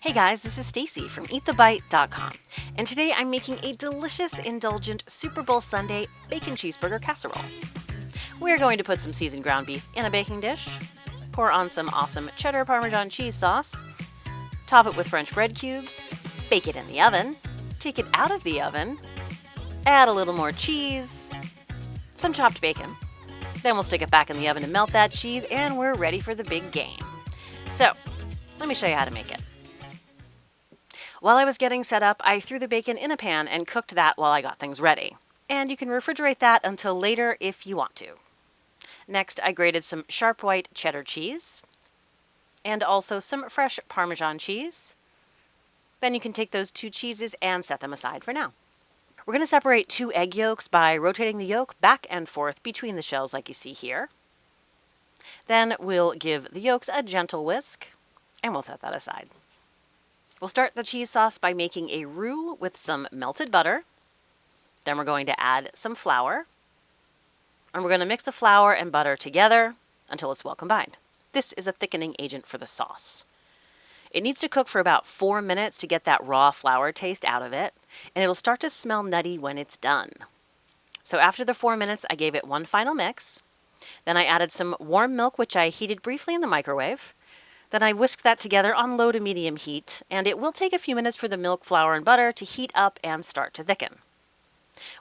Hey guys, this is Stacy from EatTheBite.com, and today I'm making a delicious, indulgent Super Bowl Sunday bacon cheeseburger casserole. We're going to put some seasoned ground beef in a baking dish, pour on some awesome cheddar-parmesan cheese sauce, top it with French bread cubes, bake it in the oven, take it out of the oven, add a little more cheese, some chopped bacon. Then we'll stick it back in the oven to melt that cheese, and we're ready for the big game. So, let me show you how to make it. While I was getting set up, I threw the bacon in a pan and cooked that while I got things ready. And you can refrigerate that until later if you want to. Next, I grated some sharp white cheddar cheese and also some fresh Parmesan cheese. Then you can take those two cheeses and set them aside for now. We're going to separate 2 egg yolks by rotating the yolk back and forth between the shells like you see here. Then we'll give the yolks a gentle whisk and we'll set that aside. We'll start the cheese sauce by making a roux with some melted butter. Then we're going to add some flour. And we're going to mix the flour and butter together until it's well combined. This is a thickening agent for the sauce. It needs to cook for about 4 minutes to get that raw flour taste out of it, and it'll start to smell nutty when it's done. So after the 4 minutes, I gave it one final mix. Then I added some warm milk, which I heated briefly in the microwave. Then I whisked that together on low to medium heat, and it will take a few minutes for the milk, flour, and butter to heat up and start to thicken.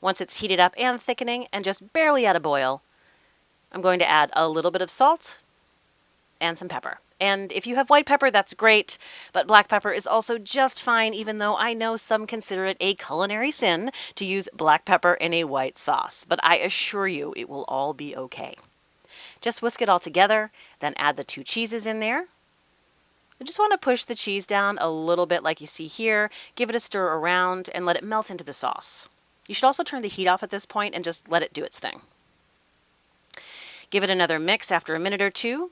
Once it's heated up and thickening and just barely at a boil, I'm going to add a little bit of salt and some pepper. And if you have white pepper, that's great, but black pepper is also just fine, even though I know some consider it a culinary sin to use black pepper in a white sauce. But I assure you, it will all be okay. Just whisk it all together, then add the 2 cheeses in there. I just want to push the cheese down a little bit like you see here, give it a stir around, and let it melt into the sauce. You should also turn the heat off at this point and just let it do its thing. Give it another mix after a minute or two,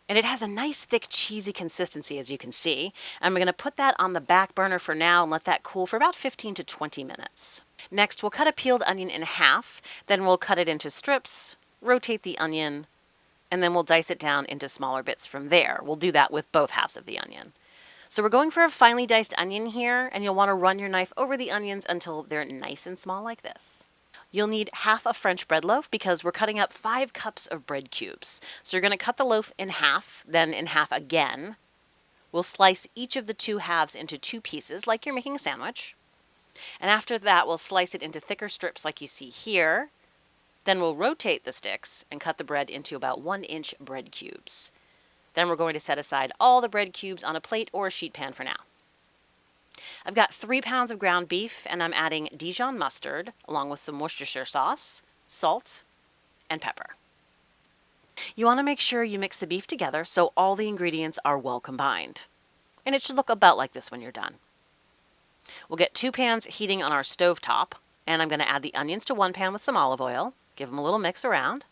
and it has a nice thick cheesy consistency as you can see. I'm going to put that on the back burner for now and let that cool for about 15 to 20 minutes. Next, we'll cut a peeled onion in half, then we'll cut it into strips, rotate the onion, and then we'll dice it down into smaller bits from there. We'll do that with both halves of the onion. So we're going for a finely diced onion here, and you'll want to run your knife over the onions until they're nice and small like this. You'll need half a French bread loaf because we're cutting up 5 cups of bread cubes. So you're going to cut the loaf in half, then in half again. We'll slice each of the 2 halves into 2 pieces like you're making a sandwich. And after that, we'll slice it into thicker strips like you see here. Then we'll rotate the sticks and cut the bread into about 1-inch bread cubes. Then we're going to set aside all the bread cubes on a plate or a sheet pan for now. I've got 3 pounds of ground beef, and I'm adding Dijon mustard along with some Worcestershire sauce, salt, and pepper. You want to make sure you mix the beef together so all the ingredients are well combined. And it should look about like this when you're done. We'll get 2 pans heating on our stove top, and I'm going to add the onions to one pan with some olive oil. Give them a little mix around.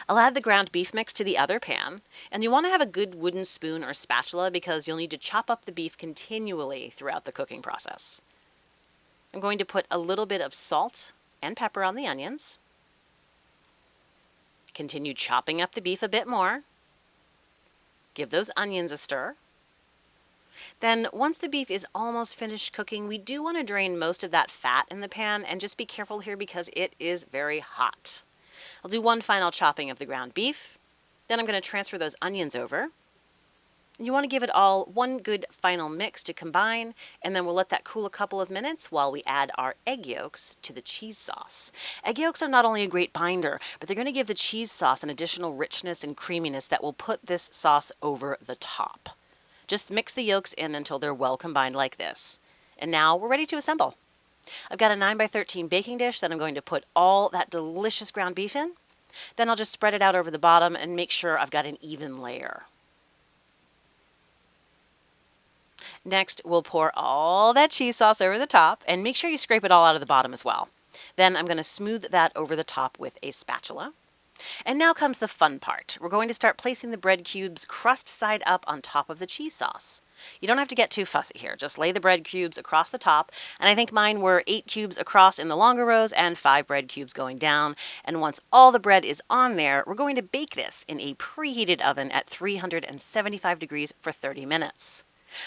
I'll add the ground beef mix to the other pan, and you want to have a good wooden spoon or spatula because you'll need to chop up the beef continually throughout the cooking process. I'm going to put a little bit of salt and pepper on the onions. Continue chopping up the beef a bit more. Give those onions a stir. Then once the beef is almost finished cooking, we do want to drain most of that fat in the pan, and just be careful here because it is very hot. I'll do one final chopping of the ground beef. Then I'm going to transfer those onions over. You want to give it all one good final mix to combine, and then we'll let that cool a couple of minutes while we add our egg yolks to the cheese sauce. Egg yolks are not only a great binder, but they're going to give the cheese sauce an additional richness and creaminess that will put this sauce over the top. Just mix the yolks in until they're well combined like this. And now we're ready to assemble. I've got a 9x13 baking dish that I'm going to put all that delicious ground beef in. Then I'll just spread it out over the bottom and make sure I've got an even layer. Next, we'll pour all that cheese sauce over the top and make sure you scrape it all out of the bottom as well. Then I'm going to smooth that over the top with a spatula. And now comes the fun part. We're going to start placing the bread cubes crust side up on top of the cheese sauce. You don't have to get too fussy here. Just lay the bread cubes across the top. And I think mine were 8 cubes across in the longer rows and 5 bread cubes going down. And once all the bread is on there, we're going to bake this in a preheated oven at 375 degrees for 30 minutes.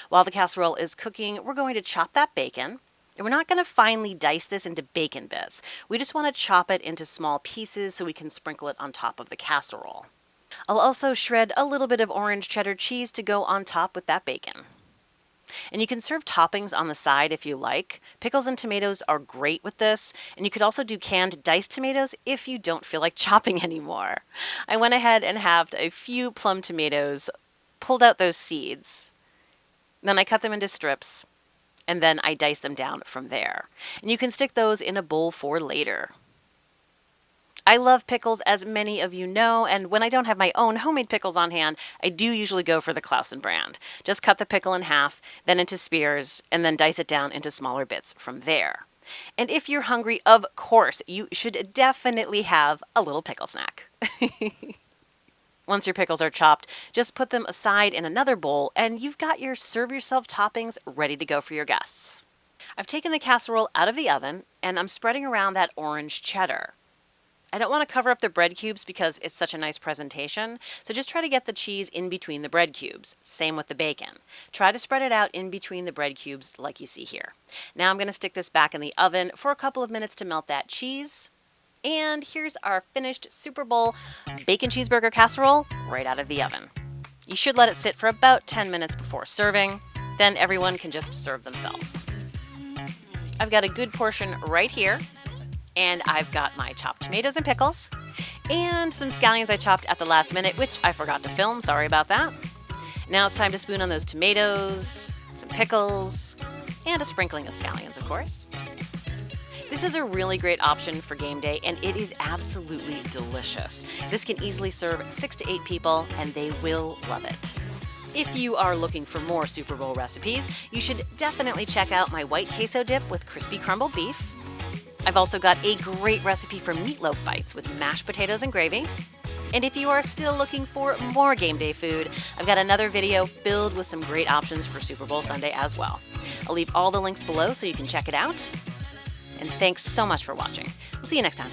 While the casserole is cooking, we're going to chop that bacon. And we're not going to finely dice this into bacon bits. We just want to chop it into small pieces so we can sprinkle it on top of the casserole. I'll also shred a little bit of orange cheddar cheese to go on top with that bacon. And you can serve toppings on the side if you like. Pickles and tomatoes are great with this, and you could also do canned diced tomatoes if you don't feel like chopping anymore. I went ahead and halved a few plum tomatoes, pulled out those seeds, then I cut them into strips, and then I dice them down from there. And you can stick those in a bowl for later. I love pickles, as many of you know, and when I don't have my own homemade pickles on hand, I do usually go for the Clausen brand. Just cut the pickle in half, then into spears, and then dice it down into smaller bits from there. And if you're hungry, of course, you should definitely have a little pickle snack. Once your pickles are chopped, just put them aside in another bowl, and you've got your serve yourself toppings ready to go for your guests. I've taken the casserole out of the oven, and I'm spreading around that orange cheddar. I don't want to cover up the bread cubes because it's such a nice presentation, so just try to get the cheese in between the bread cubes. Same with the bacon. Try to spread it out in between the bread cubes like you see here. Now I'm going to stick this back in the oven for a couple of minutes to melt that cheese. And here's our finished Super Bowl Bacon Cheeseburger Casserole right out of the oven. You should let it sit for about 10 minutes before serving, then everyone can just serve themselves. I've got a good portion right here. And I've got my chopped tomatoes and pickles, and some scallions I chopped at the last minute, which I forgot to film, sorry about that. Now it's time to spoon on those tomatoes, some pickles, and a sprinkling of scallions, of course. This is a really great option for game day, and it is absolutely delicious. This can easily serve 6 to 8 people, and they will love it. If you are looking for more Super Bowl recipes, you should definitely check out my white queso dip with crispy crumbled beef. I've also got a great recipe for meatloaf bites with mashed potatoes and gravy. And if you are still looking for more game day food, I've got another video filled with some great options for Super Bowl Sunday as well. I'll leave all the links below so you can check it out. And thanks so much for watching. We'll see you next time.